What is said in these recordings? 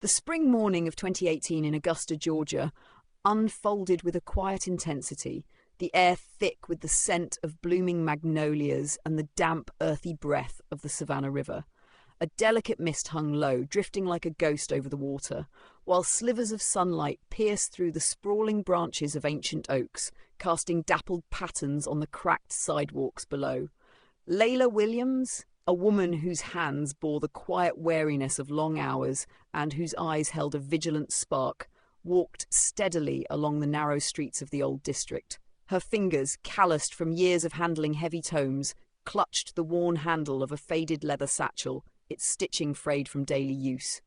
The spring morning of 2018 in Augusta, Georgia, unfolded with a quiet intensity, the air thick with the scent of blooming magnolias and the damp, earthy breath of the Savannah River. A delicate mist hung low, drifting like a ghost over the water, while slivers of sunlight pierced through the sprawling branches of ancient oaks, casting dappled patterns on the cracked sidewalks below. Leila Williams, a woman whose hands bore the quiet weariness of long hours and whose eyes held a vigilant spark, walked steadily along the narrow streets of the old district. Her fingers, calloused from years of handling heavy tomes, clutched the worn handle of a faded leather satchel, its stitching frayed from daily use.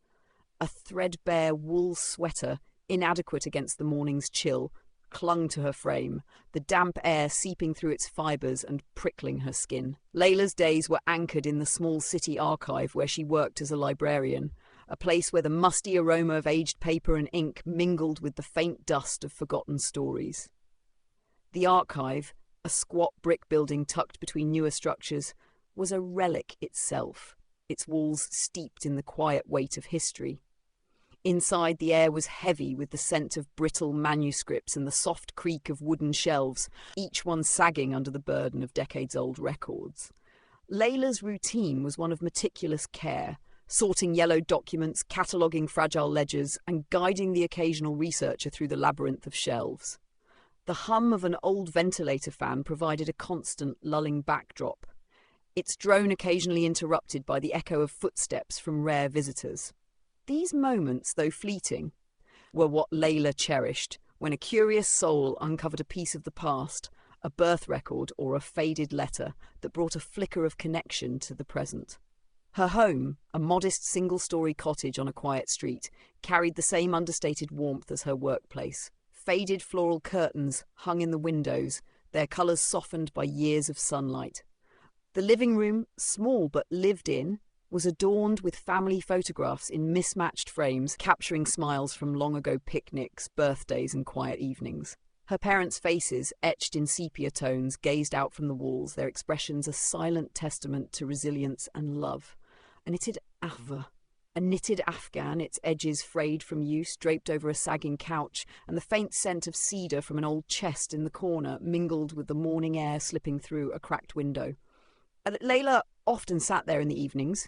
A threadbare wool sweater, inadequate against the morning's chill, clung to her frame, the damp air seeping through its fibres and prickling her skin. Leila's days were anchored in the small city archive where she worked as a librarian, a place where the musty aroma of aged paper and ink mingled with the faint dust of forgotten stories. The archive, a squat brick building tucked between newer structures, was a relic itself, its walls steeped in the quiet weight of history. Inside, the air was heavy with the scent of brittle manuscripts and the soft creak of wooden shelves, each one sagging under the burden of decades-old records. Leila's routine was one of meticulous care, sorting yellow documents, cataloguing fragile ledgers, and guiding the occasional researcher through the labyrinth of shelves. The hum of an old ventilator fan provided a constant, lulling backdrop, its drone occasionally interrupted by the echo of footsteps from rare visitors. These moments, though fleeting, were what Leila cherished when a curious soul uncovered a piece of the past, a birth record or a faded letter that brought a flicker of connection to the present. Her home, a modest single-story cottage on a quiet street, carried the same understated warmth as her workplace. Faded floral curtains hung in the windows, their colours softened by years of sunlight. The living room, small but lived in, was adorned with family photographs in mismatched frames capturing smiles from long-ago picnics, birthdays and quiet evenings. Her parents' faces, etched in sepia tones, gazed out from the walls, their expressions a silent testament to resilience and love. A knitted afghan, its edges frayed from use, draped over a sagging couch, and the faint scent of cedar from an old chest in the corner mingled with the morning air slipping through a cracked window. Leila often sat there in the evenings,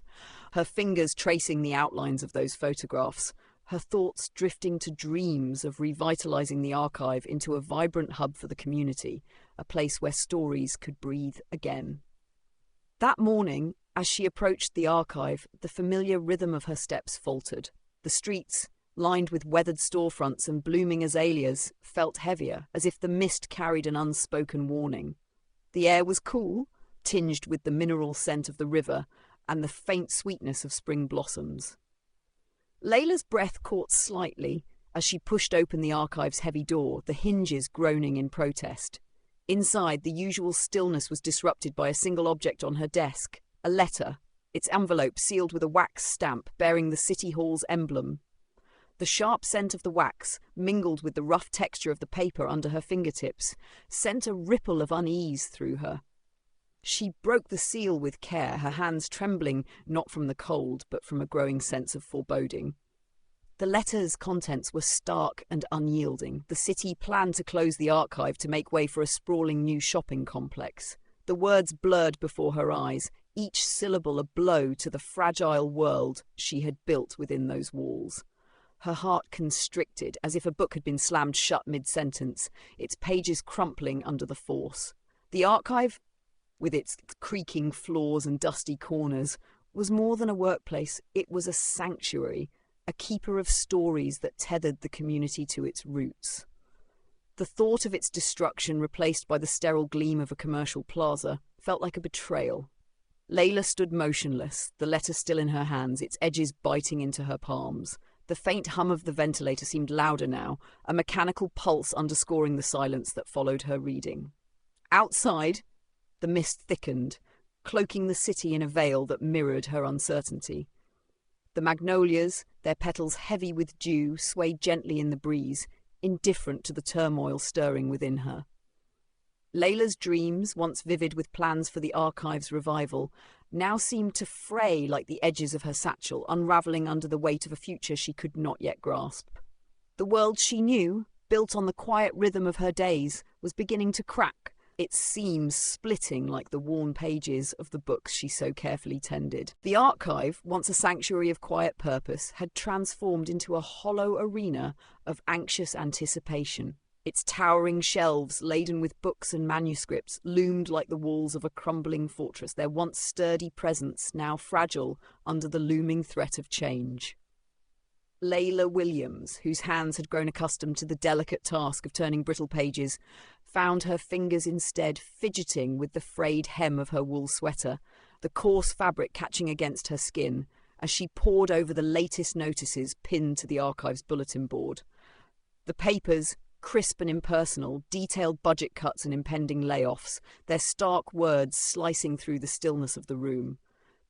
her fingers tracing the outlines of those photographs, her thoughts drifting to dreams of revitalizing the archive into a vibrant hub for the community, a place where stories could breathe again. That morning, as she approached the archive, the familiar rhythm of her steps faltered. The streets, lined with weathered storefronts and blooming azaleas, felt heavier, as if the mist carried an unspoken warning. The air was cool, tinged with the mineral scent of the river and the faint sweetness of spring blossoms. Leila's breath caught slightly as she pushed open the archive's heavy door, the hinges groaning in protest. Inside, the usual stillness was disrupted by a single object on her desk, a letter, its envelope sealed with a wax stamp bearing the City Hall's emblem. The sharp scent of the wax, mingled with the rough texture of the paper under her fingertips, sent a ripple of unease through her. She broke the seal with care, her hands trembling not from the cold, but from a growing sense of foreboding. The letter's contents were stark and unyielding. The city planned to close the archive to make way for a sprawling new shopping complex. The words blurred before her eyes, each syllable a blow to the fragile world she had built within those walls. Her heart constricted, as if a book had been slammed shut mid-sentence, its pages crumpling under the force. The archive, with its creaking floors and dusty corners, was more than a workplace. It was a sanctuary, a keeper of stories that tethered the community to its roots. The thought of its destruction, replaced by the sterile gleam of a commercial plaza, felt like a betrayal. Leila stood motionless, the letter still in her hands, its edges biting into her palms. The faint hum of the ventilator seemed louder now, a mechanical pulse underscoring the silence that followed her reading. Outside, the mist thickened, cloaking the city in a veil that mirrored her uncertainty. The magnolias, their petals heavy with dew, swayed gently in the breeze, indifferent to the turmoil stirring within her. Leila's dreams, once vivid with plans for the archive's revival, now seemed to fray like the edges of her satchel, unravelling under the weight of a future she could not yet grasp. The world she knew, built on the quiet rhythm of her days, was beginning to crack, its seams splitting like the worn pages of the books she so carefully tended. The archive, once a sanctuary of quiet purpose, had transformed into a hollow arena of anxious anticipation. Its towering shelves, laden with books and manuscripts, loomed like the walls of a crumbling fortress, their once sturdy presence now fragile under the looming threat of change. Leila Williams, whose hands had grown accustomed to the delicate task of turning brittle pages, found her fingers instead fidgeting with the frayed hem of her wool sweater, the coarse fabric catching against her skin, as she pored over the latest notices pinned to the archive's bulletin board. The papers, crisp and impersonal, detailed budget cuts and impending layoffs, their stark words slicing through the stillness of the room.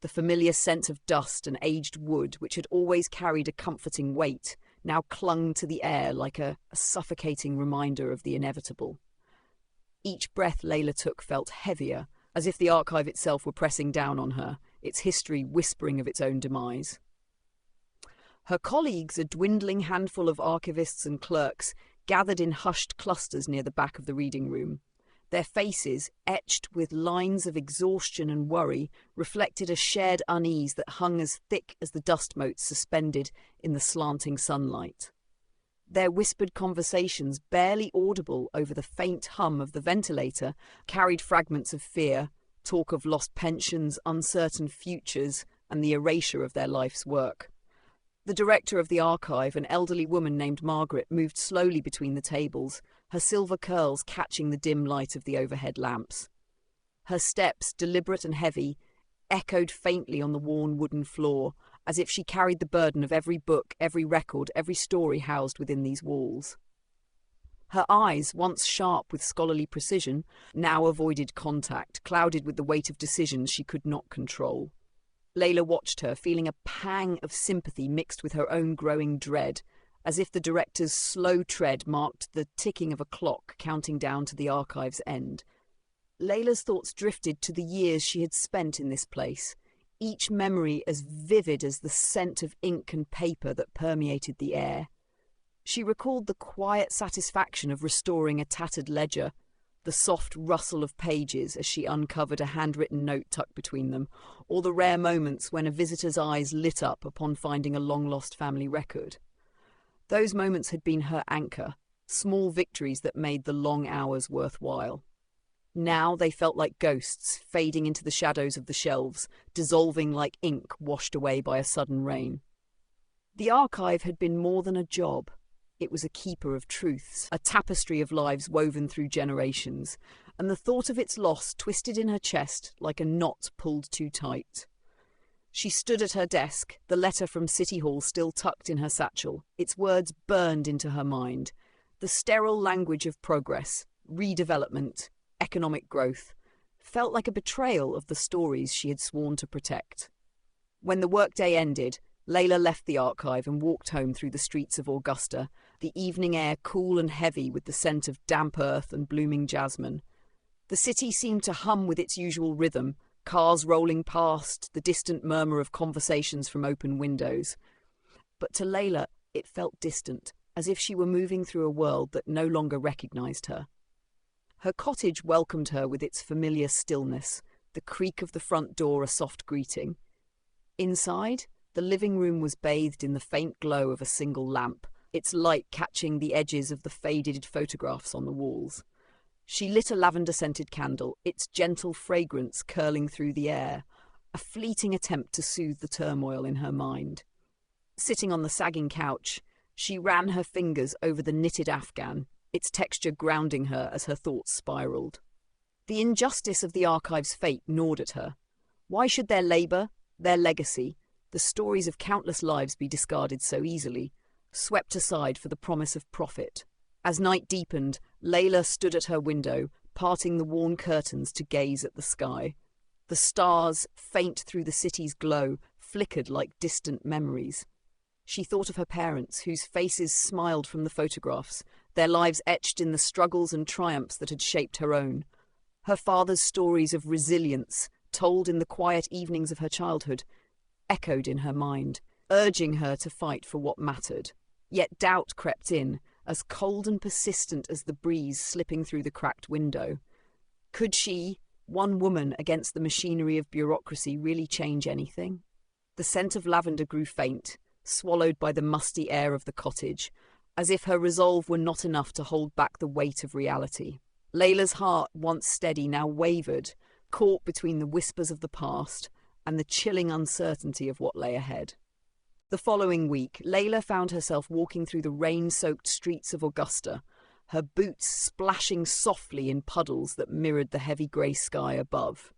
The familiar scent of dust and aged wood, which had always carried a comforting weight, now clung to the air like a suffocating reminder of the inevitable. Each breath Leila took felt heavier, as if the archive itself were pressing down on her, its history whispering of its own demise. Her colleagues, a dwindling handful of archivists and clerks, gathered in hushed clusters near the back of the reading room. Their faces, etched with lines of exhaustion and worry, reflected a shared unease that hung as thick as the dust motes suspended in the slanting sunlight. Their whispered conversations, barely audible over the faint hum of the ventilator, carried fragments of fear, talk of lost pensions, uncertain futures, and the erasure of their life's work. The director of the archive, an elderly woman named Margaret, moved slowly between the tables, her silver curls catching the dim light of the overhead lamps. Her steps, deliberate and heavy, echoed faintly on the worn wooden floor, as if she carried the burden of every book, every record, every story housed within these walls. Her eyes, once sharp with scholarly precision, now avoided contact, clouded with the weight of decisions she could not control. Leila watched her, feeling a pang of sympathy mixed with her own growing dread, as if the director's slow tread marked the ticking of a clock counting down to the archive's end. Leila's thoughts drifted to the years she had spent in this place, each memory as vivid as the scent of ink and paper that permeated the air. She recalled the quiet satisfaction of restoring a tattered ledger, the soft rustle of pages as she uncovered a handwritten note tucked between them, or the rare moments when a visitor's eyes lit up upon finding a long-lost family record. Those moments had been her anchor, small victories that made the long hours worthwhile. Now they felt like ghosts, fading into the shadows of the shelves, dissolving like ink washed away by a sudden rain. The archive had been more than a job. It was a keeper of truths, a tapestry of lives woven through generations, and the thought of its loss twisted in her chest like a knot pulled too tight. She stood at her desk, the letter from City Hall still tucked in her satchel, its words burned into her mind. The sterile language of progress, redevelopment, economic growth, felt like a betrayal of the stories she had sworn to protect. When the workday ended, Leila left the archive and walked home through the streets of Augusta, the evening air cool and heavy with the scent of damp earth and blooming jasmine. The city seemed to hum with its usual rhythm, cars rolling past, the distant murmur of conversations from open windows. But to Leila, it felt distant, as if she were moving through a world that no longer recognized her. Her cottage welcomed her with its familiar stillness, the creak of the front door a soft greeting. Inside, the living room was bathed in the faint glow of a single lamp, its light catching the edges of the faded photographs on the walls. She lit a lavender-scented candle, its gentle fragrance curling through the air, a fleeting attempt to soothe the turmoil in her mind. Sitting on the sagging couch, she ran her fingers over the knitted afghan, its texture grounding her as her thoughts spiraled. The injustice of the archive's fate gnawed at her. Why should their labour, their legacy, the stories of countless lives be discarded so easily, swept aside for the promise of profit? As night deepened, Leila stood at her window, parting the worn curtains to gaze at the sky. The stars, faint through the city's glow, flickered like distant memories. She thought of her parents, whose faces smiled from the photographs, their lives etched in the struggles and triumphs that had shaped her own. Her father's stories of resilience, told in the quiet evenings of her childhood, echoed in her mind, urging her to fight for what mattered. Yet doubt crept in, as cold and persistent as the breeze slipping through the cracked window. Could she, one woman against the machinery of bureaucracy, really change anything? The scent of lavender grew faint, swallowed by the musty air of the cottage, as if her resolve were not enough to hold back the weight of reality. Leila's heart, once steady, now wavered, caught between the whispers of the past and the chilling uncertainty of what lay ahead. The following week, Leila found herself walking through the rain-soaked streets of Augusta, her boots splashing softly in puddles that mirrored the heavy grey sky above.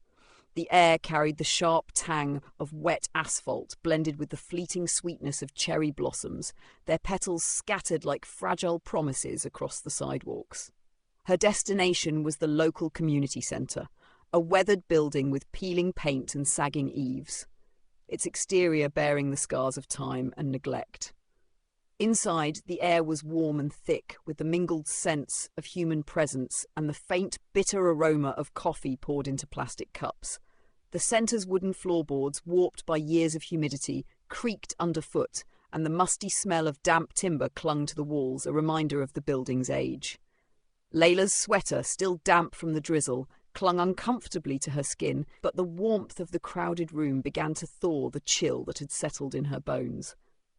The air carried the sharp tang of wet asphalt blended with the fleeting sweetness of cherry blossoms, their petals scattered like fragile promises across the sidewalks. Her destination was the local community centre, a weathered building with peeling paint and sagging eaves, its exterior bearing the scars of time and neglect. Inside, the air was warm and thick, with the mingled scents of human presence and the faint, bitter aroma of coffee poured into plastic cups. The centre's wooden floorboards, warped by years of humidity, creaked underfoot, and the musty smell of damp timber clung to the walls, a reminder of the building's age. Leila's sweater, still damp from the drizzle, clung uncomfortably to her skin, but the warmth of the crowded room began to thaw the chill that had settled in her bones.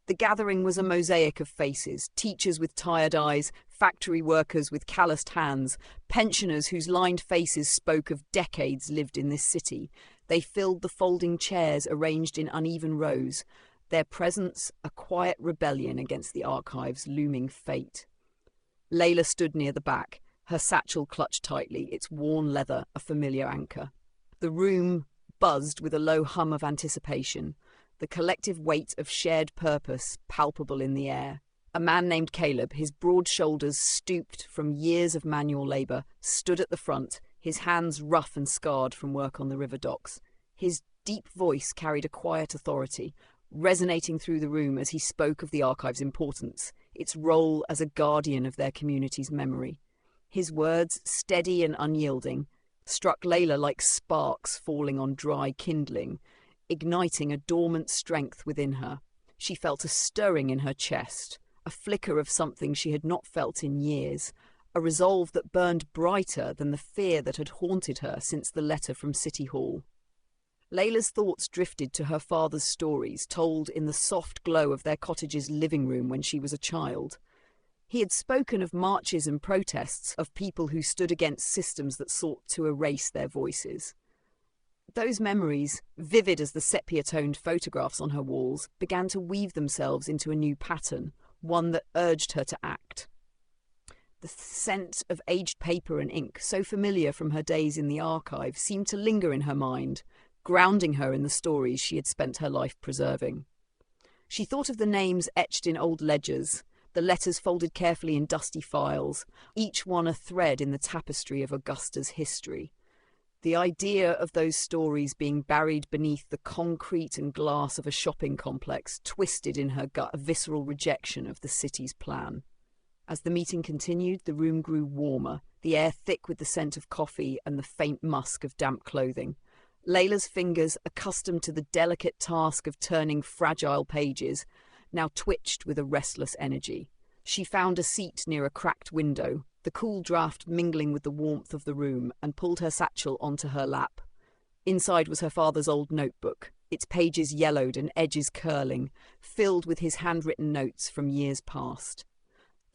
The gathering was a mosaic of faces, teachers with tired eyes, factory workers with calloused hands, pensioners whose lined faces spoke of decades lived in this city. They filled the folding chairs arranged in uneven rows, their presence a quiet rebellion against the archive's looming fate. Leila stood near the back, her satchel clutched tightly, its worn leather a familiar anchor. The room buzzed with a low hum of anticipation, the collective weight of shared purpose palpable in the air. A man named Caleb, his broad shoulders stooped from years of manual labour, stood at the front, his hands rough and scarred from work on the river docks. His deep voice carried a quiet authority, resonating through the room as he spoke of the archive's importance, its role as a guardian of their community's memory. His words, steady and unyielding, struck Leila like sparks falling on dry kindling, igniting a dormant strength within her. She felt a stirring in her chest, a flicker of something she had not felt in years, a resolve that burned brighter than the fear that had haunted her since the letter from City Hall. Leila's thoughts drifted to her father's stories, told in the soft glow of their cottage's living room when she was a child. He had spoken of marches and protests, of people who stood against systems that sought to erase their voices. Those memories, vivid as the sepia-toned photographs on her walls, began to weave themselves into a new pattern, one that urged her to act. The scent of aged paper and ink, so familiar from her days in the archive, seemed to linger in her mind, grounding her in the stories she had spent her life preserving. She thought of the names etched in old ledgers, the letters folded carefully in dusty files, each one a thread in the tapestry of Augusta's history. The idea of those stories being buried beneath the concrete and glass of a shopping complex twisted in her gut a visceral rejection of the city's plan. As the meeting continued, the room grew warmer, the air thick with the scent of coffee and the faint musk of damp clothing. Leila's fingers, accustomed to the delicate task of turning fragile pages, now twitched with a restless energy. She found a seat near a cracked window, the cool draught mingling with the warmth of the room, and pulled her satchel onto her lap. Inside was her father's old notebook, its pages yellowed and edges curling, filled with his handwritten notes from years past.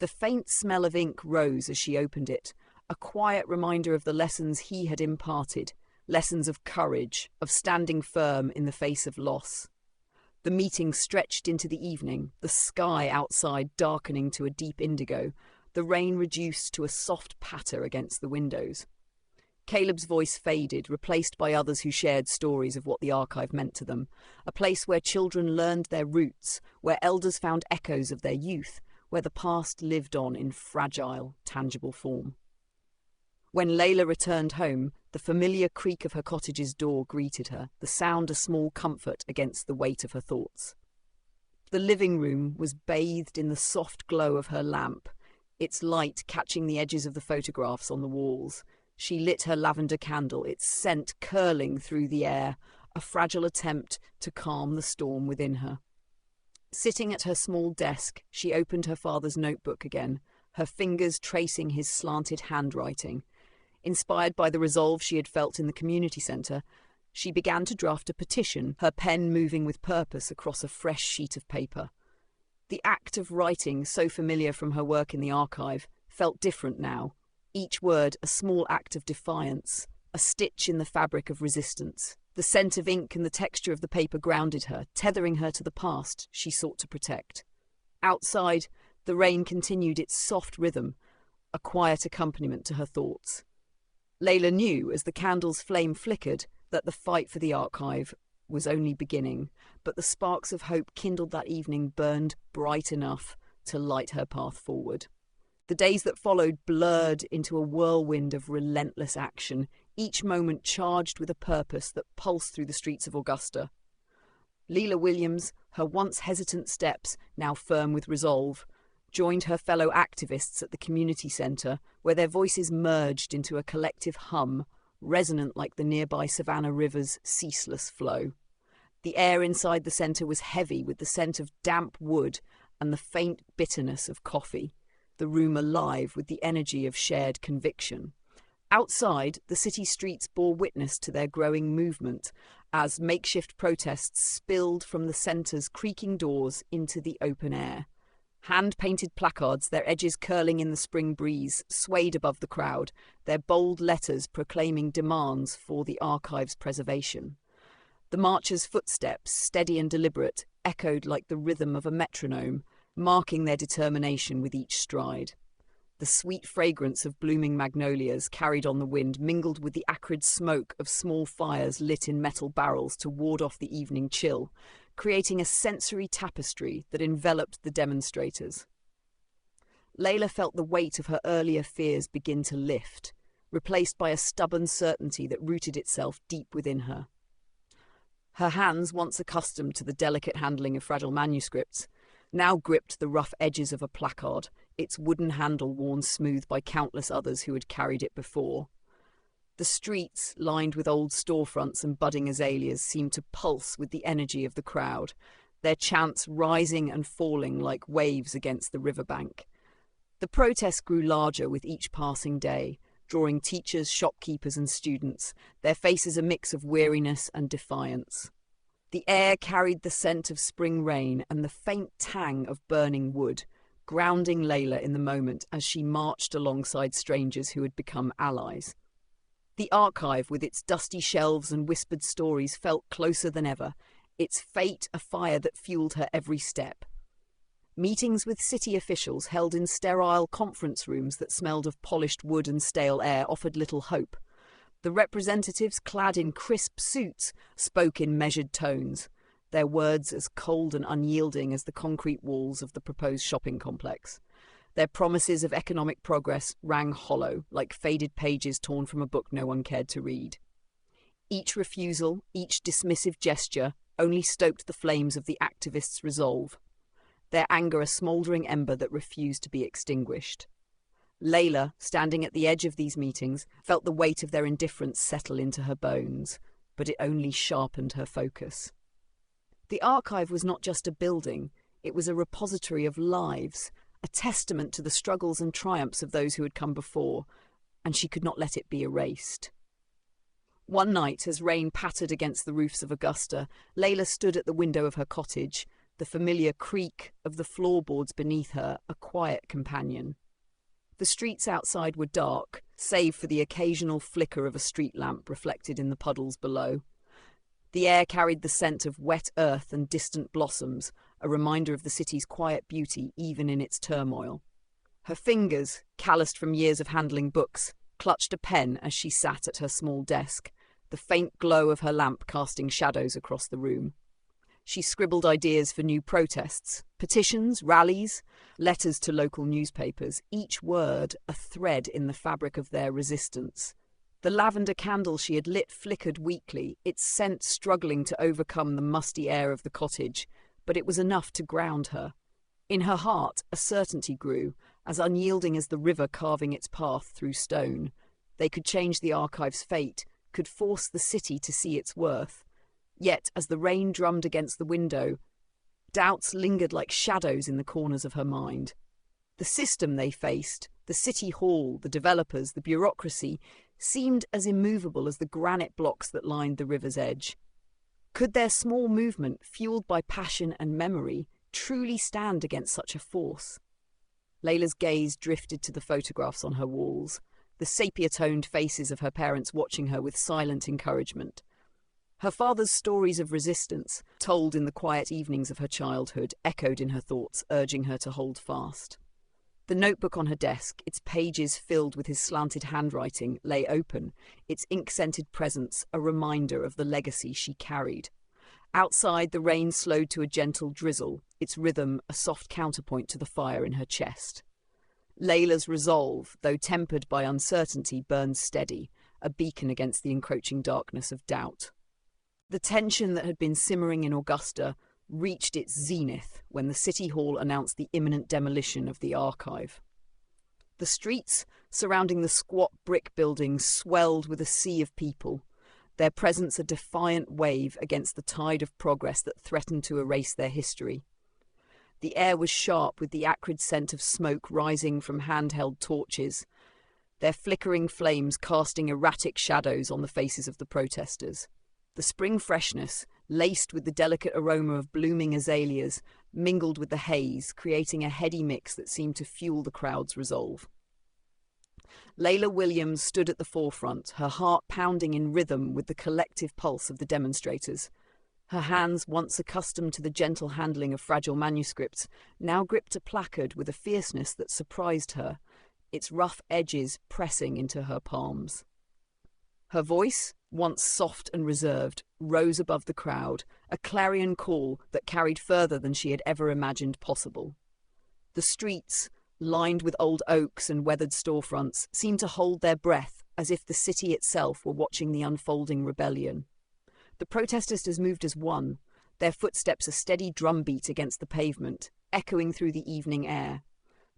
The faint smell of ink rose as she opened it, a quiet reminder of the lessons he had imparted, lessons of courage, of standing firm in the face of loss. The meeting stretched into the evening, the sky outside darkening to a deep indigo, the rain reduced to a soft patter against the windows. Caleb's voice faded, replaced by others who shared stories of what the archive meant to them, a place where children learned their roots, where elders found echoes of their youth, where the past lived on in fragile, tangible form. When Leila returned home, the familiar creak of her cottage's door greeted her, the sound a small comfort against the weight of her thoughts. The living room was bathed in the soft glow of her lamp, its light catching the edges of the photographs on the walls. She lit her lavender candle, its scent curling through the air, a fragile attempt to calm the storm within her. Sitting at her small desk, she opened her father's notebook again, her fingers tracing his slanted handwriting. Inspired by the resolve she had felt in the community centre, she began to draft a petition, her pen moving with purpose across a fresh sheet of paper. The act of writing, so familiar from her work in the archive, felt different now, each word a small act of defiance, a stitch in the fabric of resistance. The scent of ink and the texture of the paper grounded her, tethering her to the past she sought to protect. Outside, the rain continued its soft rhythm, a quiet accompaniment to her thoughts. Leila knew, as the candle's flame flickered, that the fight for the archive was only beginning, but the sparks of hope kindled that evening burned bright enough to light her path forward. The days that followed blurred into a whirlwind of relentless action, each moment charged with a purpose that pulsed through the streets of Augusta. Leila Williams, her once hesitant steps now firm with resolve, joined her fellow activists at the community centre, where their voices merged into a collective hum, resonant like the nearby Savannah River's ceaseless flow. The air inside the centre was heavy with the scent of damp wood and the faint bitterness of coffee, the room alive with the energy of shared conviction. Outside, the city streets bore witness to their growing movement as makeshift protests spilled from the centre's creaking doors into the open air. Hand-painted placards, their edges curling in the spring breeze, swayed above the crowd, their bold letters proclaiming demands for the archive's preservation. The marchers' footsteps, steady and deliberate, echoed like the rhythm of a metronome, marking their determination with each stride. The sweet fragrance of blooming magnolias carried on the wind mingled with the acrid smoke of small fires lit in metal barrels to ward off the evening chill, creating a sensory tapestry that enveloped the demonstrators. Leila felt the weight of her earlier fears begin to lift, replaced by a stubborn certainty that rooted itself deep within her. Her hands, once accustomed to the delicate handling of fragile manuscripts, now gripped the rough edges of a placard, its wooden handle worn smooth by countless others who had carried it before. The streets, lined with old storefronts and budding azaleas, seemed to pulse with the energy of the crowd, their chants rising and falling like waves against the riverbank. The protest grew larger with each passing day, drawing teachers, shopkeepers and students, their faces a mix of weariness and defiance. The air carried the scent of spring rain and the faint tang of burning wood, grounding Leila in the moment as she marched alongside strangers who had become allies. The archive, with its dusty shelves and whispered stories, felt closer than ever, its fate a fire that fueled her every step. Meetings with city officials held in sterile conference rooms that smelled of polished wood and stale air offered little hope. The representatives, clad in crisp suits, spoke in measured tones, their words as cold and unyielding as the concrete walls of the proposed shopping complex. Their promises of economic progress rang hollow, like faded pages torn from a book no one cared to read. Each refusal, each dismissive gesture, only stoked the flames of the activists' resolve, their anger a smouldering ember that refused to be extinguished. Leila, standing at the edge of these meetings, felt the weight of their indifference settle into her bones, but it only sharpened her focus. The archive was not just a building, it was a repository of lives, a testament to the struggles and triumphs of those who had come before, and she could not let it be erased. One night, as rain pattered against the roofs of Augusta, Leila stood at the window of her cottage, the familiar creak of the floorboards beneath her a quiet companion. The streets outside were dark, save for the occasional flicker of a street lamp reflected in the puddles below. The air carried the scent of wet earth and distant blossoms, a reminder of the city's quiet beauty even in its turmoil. Her fingers, calloused from years of handling books, clutched a pen as she sat at her small desk, the faint glow of her lamp casting shadows across the room. She scribbled ideas for new protests, petitions, rallies, letters to local newspapers, each word a thread in the fabric of their resistance. The lavender candle she had lit flickered weakly, its scent struggling to overcome the musty air of the cottage, but it was enough to ground her. In her heart, a certainty grew, as unyielding as the river carving its path through stone. They could change the archive's fate, could force the city to see its worth. Yet, as the rain drummed against the window, doubts lingered like shadows in the corners of her mind. The system they faced, the city hall, the developers, the bureaucracy, seemed as immovable as the granite blocks that lined the river's edge. Could their small movement, fueled by passion and memory, truly stand against such a force? Leila's gaze drifted to the photographs on her walls, the sepia-toned faces of her parents watching her with silent encouragement. Her father's stories of resistance, told in the quiet evenings of her childhood, echoed in her thoughts, urging her to hold fast. The notebook on her desk, its pages filled with his slanted handwriting, lay open, its ink-scented presence a reminder of the legacy she carried. Outside, the rain slowed to a gentle drizzle, its rhythm a soft counterpoint to the fire in her chest. Leila's resolve, though tempered by uncertainty, burned steady, a beacon against the encroaching darkness of doubt. The tension that had been simmering in Augusta reached its zenith when the City Hall announced the imminent demolition of the archive. The streets surrounding the squat brick buildings swelled with a sea of people, their presence a defiant wave against the tide of progress that threatened to erase their history. The air was sharp with the acrid scent of smoke rising from handheld torches, their flickering flames casting erratic shadows on the faces of the protesters. The spring freshness, laced with the delicate aroma of blooming azaleas, mingled with the haze, creating a heady mix that seemed to fuel the crowd's resolve. Leila Williams stood at the forefront, her heart pounding in rhythm with the collective pulse of the demonstrators. Her hands, once accustomed to the gentle handling of fragile manuscripts, now gripped a placard with a fierceness that surprised her, its rough edges pressing into her palms. Her voice, once soft and reserved, rose above the crowd, a clarion call that carried further than she had ever imagined possible. The streets, lined with old oaks and weathered storefronts, seemed to hold their breath as if the city itself were watching the unfolding rebellion. The protesters moved as one, their footsteps a steady drumbeat against the pavement, echoing through the evening air.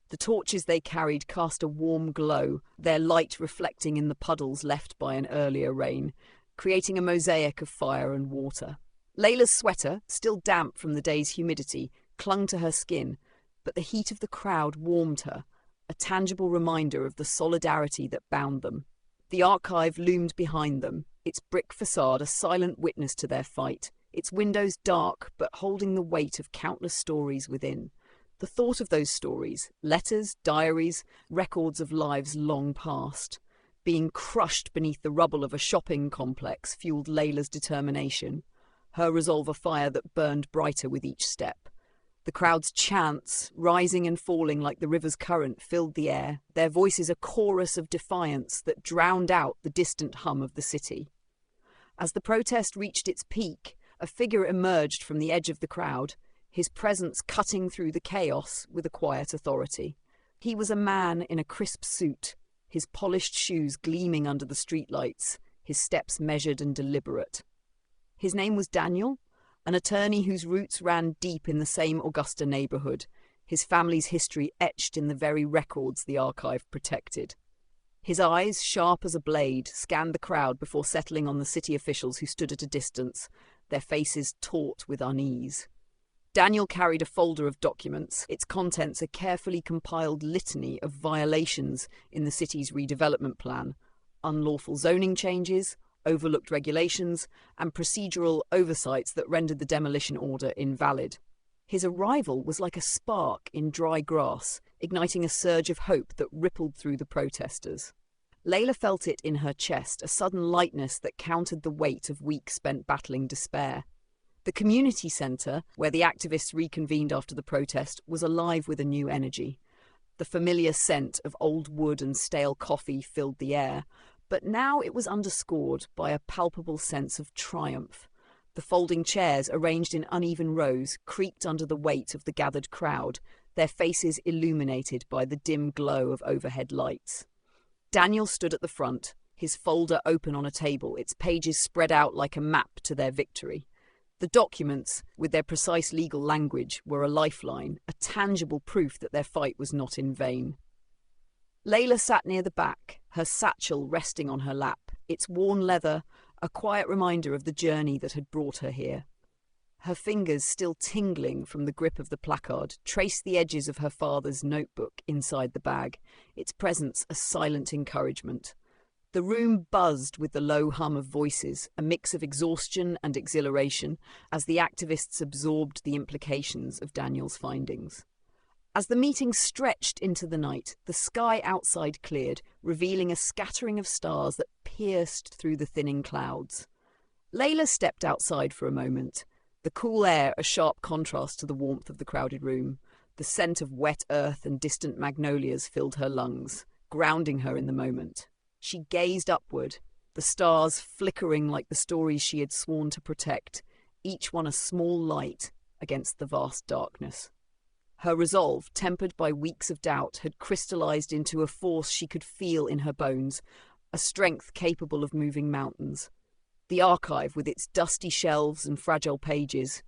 The torches they carried cast a warm glow, their light reflecting in the puddles left by an earlier rain, creating a mosaic of fire and water. Leila's sweater, still damp from the day's humidity, clung to her skin, but the heat of the crowd warmed her, a tangible reminder of the solidarity that bound them. The archive loomed behind them, its brick facade a silent witness to their fight, its windows dark but holding the weight of countless stories within. The thought of those stories, letters, diaries, records of lives long past, being crushed beneath the rubble of a shopping complex fueled Leila's determination, her resolve a fire that burned brighter with each step. The crowd's chants, rising and falling like the river's current, filled the air, their voices a chorus of defiance that drowned out the distant hum of the city. As the protest reached its peak, a figure emerged from the edge of the crowd, his presence cutting through the chaos with a quiet authority. He was a man in a crisp suit, his polished shoes gleaming under the streetlights, his steps measured and deliberate. His name was Daniel, an attorney whose roots ran deep in the same Augusta neighborhood, his family's history etched in the very records the archive protected. His eyes, sharp as a blade, scanned the crowd before settling on the city officials who stood at a distance, their faces taut with unease. Daniel carried a folder of documents, its contents a carefully compiled litany of violations in the city's redevelopment plan, unlawful zoning changes, overlooked regulations, and procedural oversights that rendered the demolition order invalid. His arrival was like a spark in dry grass, igniting a surge of hope that rippled through the protesters. Leila felt it in her chest, a sudden lightness that countered the weight of weeks spent battling despair. The community centre, where the activists reconvened after the protest, was alive with a new energy. The familiar scent of old wood and stale coffee filled the air, but now it was underscored by a palpable sense of triumph. The folding chairs, arranged in uneven rows, creaked under the weight of the gathered crowd, their faces illuminated by the dim glow of overhead lights. Daniel stood at the front, his folder open on a table, its pages spread out like a map to their victory. The documents, with their precise legal language, were a lifeline, a tangible proof that their fight was not in vain. Leila sat near the back, her satchel resting on her lap, its worn leather a quiet reminder of the journey that had brought her here. Her fingers, still tingling from the grip of the placard, traced the edges of her father's notebook inside the bag, its presence a silent encouragement. The room buzzed with the low hum of voices, a mix of exhaustion and exhilaration, as the activists absorbed the implications of Daniel's findings. As the meeting stretched into the night, the sky outside cleared, revealing a scattering of stars that pierced through the thinning clouds. Leila stepped outside for a moment, the cool air a sharp contrast to the warmth of the crowded room. The scent of wet earth and distant magnolias filled her lungs, grounding her in the moment. She gazed upward, the stars flickering like the stories she had sworn to protect, each one a small light against the vast darkness. Her resolve, tempered by weeks of doubt, had crystallized into a force she could feel in her bones, a strength capable of moving mountains. The archive, with its dusty shelves and fragile pages,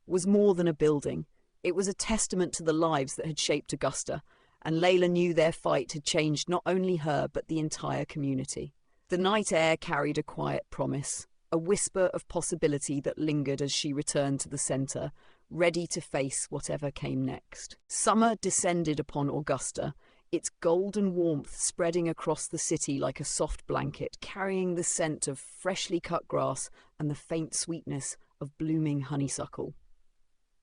was more than a building. It was a testament to the lives that had shaped Augusta, and Leila knew their fight had changed not only her but the entire community. The night air carried a quiet promise, a whisper of possibility that lingered as she returned to the centre, ready to face whatever came next. Summer descended upon Augusta, its golden warmth spreading across the city like a soft blanket, carrying the scent of freshly cut grass and the faint sweetness of blooming honeysuckle.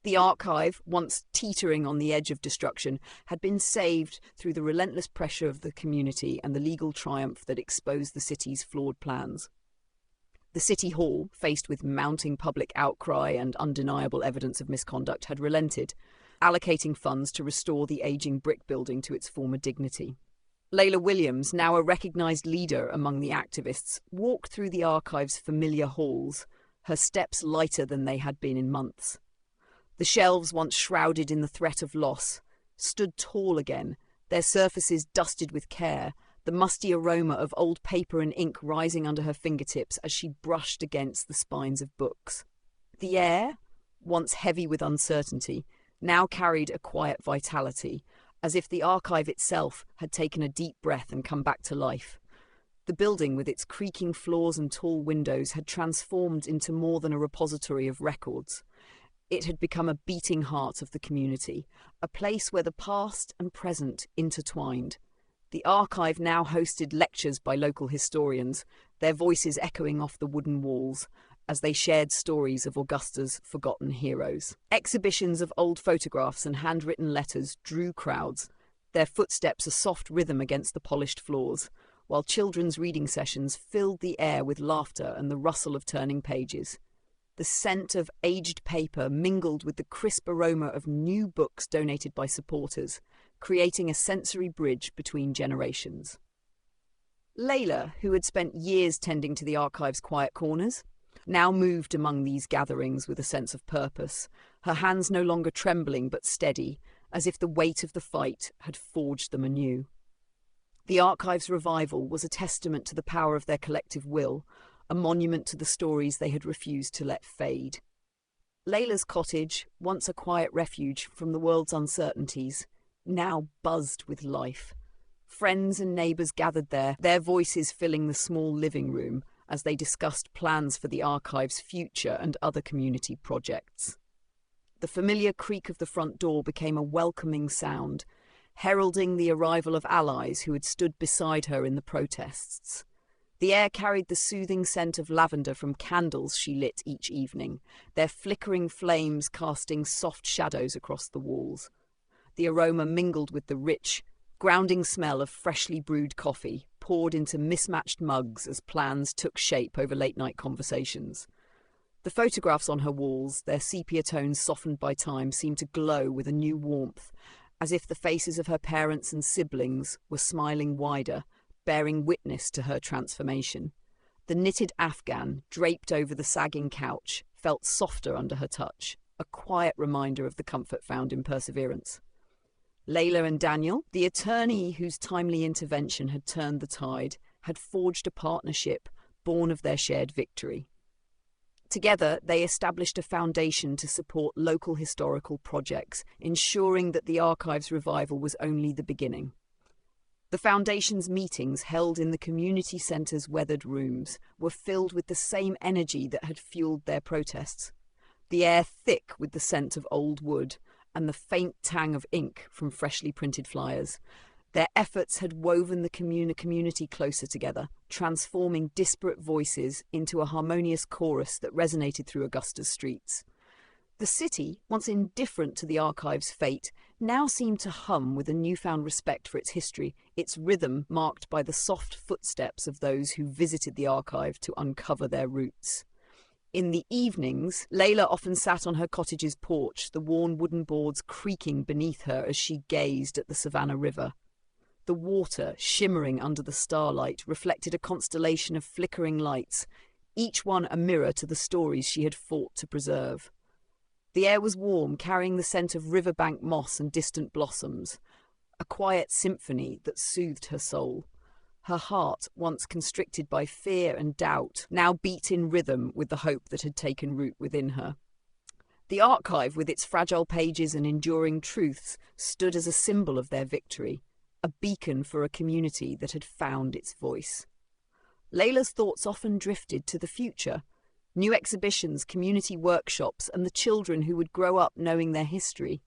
The archive, once teetering on the edge of destruction, had been saved through the relentless pressure of the community and the legal triumph that exposed the city's flawed plans. The City Hall, faced with mounting public outcry and undeniable evidence of misconduct, had relented, allocating funds to restore the aging brick building to its former dignity. Leila Williams, now a recognised leader among the activists, walked through the archive's familiar halls, her steps lighter than they had been in months. The shelves, once shrouded in the threat of loss, stood tall again, their surfaces dusted with care, the musty aroma of old paper and ink rising under her fingertips as she brushed against the spines of books. The air, once heavy with uncertainty, now carried a quiet vitality, as if the archive itself had taken a deep breath and come back to life. The building, with its creaking floors and tall windows, had transformed into more than a repository of records. It had become a beating heart of the community, a place where the past and present intertwined. The archive now hosted lectures by local historians, their voices echoing off the wooden walls as they shared stories of Augusta's forgotten heroes. Exhibitions of old photographs and handwritten letters drew crowds, their footsteps a soft rhythm against the polished floors, while children's reading sessions filled the air with laughter and the rustle of turning pages. The scent of aged paper mingled with the crisp aroma of new books donated by supporters, creating a sensory bridge between generations. Leila, who had spent years tending to the archive's quiet corners, now moved among these gatherings with a sense of purpose, her hands no longer trembling but steady, as if the weight of the fight had forged them anew. The archive's revival was a testament to the power of their collective will, a monument to the stories they had refused to let fade. Leila's cottage, once a quiet refuge from the world's uncertainties, now buzzed with life. Friends and neighbours gathered there, their voices filling the small living room as they discussed plans for the archive's future and other community projects. The familiar creak of the front door became a welcoming sound, heralding the arrival of allies who had stood beside her in the protests. The air carried the soothing scent of lavender from candles she lit each evening, their flickering flames casting soft shadows across the walls. The aroma mingled with the rich, grounding smell of freshly brewed coffee, poured into mismatched mugs as plans took shape over late-night conversations. The photographs on her walls, their sepia tones softened by time, seemed to glow with a new warmth, as if the faces of her parents and siblings were smiling wider, bearing witness to her transformation. The knitted afghan, draped over the sagging couch, felt softer under her touch, a quiet reminder of the comfort found in perseverance. Leila and Daniel, the attorney whose timely intervention had turned the tide, had forged a partnership born of their shared victory. Together, they established a foundation to support local historical projects, ensuring that the archive's revival was only the beginning. The The Foundation's meetings, held in the community centre's weathered rooms, were filled with the same energy that had fueled their protests. The air thick with the scent of old wood and the faint tang of ink from freshly printed flyers. Their efforts had woven the community closer together, transforming disparate voices into a harmonious chorus that resonated through Augusta's streets. The city, once indifferent to the archive's fate, now seemed to hum with a newfound respect for its history, its rhythm marked by the soft footsteps of those who visited the archive to uncover their roots. In the evenings, Leila often sat on her cottage's porch, the worn wooden boards creaking beneath her as she gazed at the Savannah River. The water, shimmering under the starlight, reflected a constellation of flickering lights, each one a mirror to the stories she had fought to preserve. The air was warm, carrying the scent of riverbank moss and distant blossoms, a quiet symphony that soothed her soul. Her heart, once constricted by fear and doubt, now beat in rhythm with the hope that had taken root within her. The archive, with its fragile pages and enduring truths, stood as a symbol of their victory, a beacon for a community that had found its voice. Leila's thoughts often drifted to the future. New exhibitions, community workshops, and the children who would grow up knowing their history.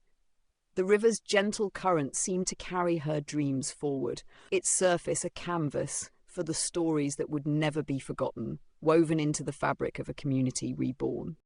The river's gentle current seemed to carry her dreams forward, its surface a canvas for the stories that would never be forgotten, woven into the fabric of a community reborn.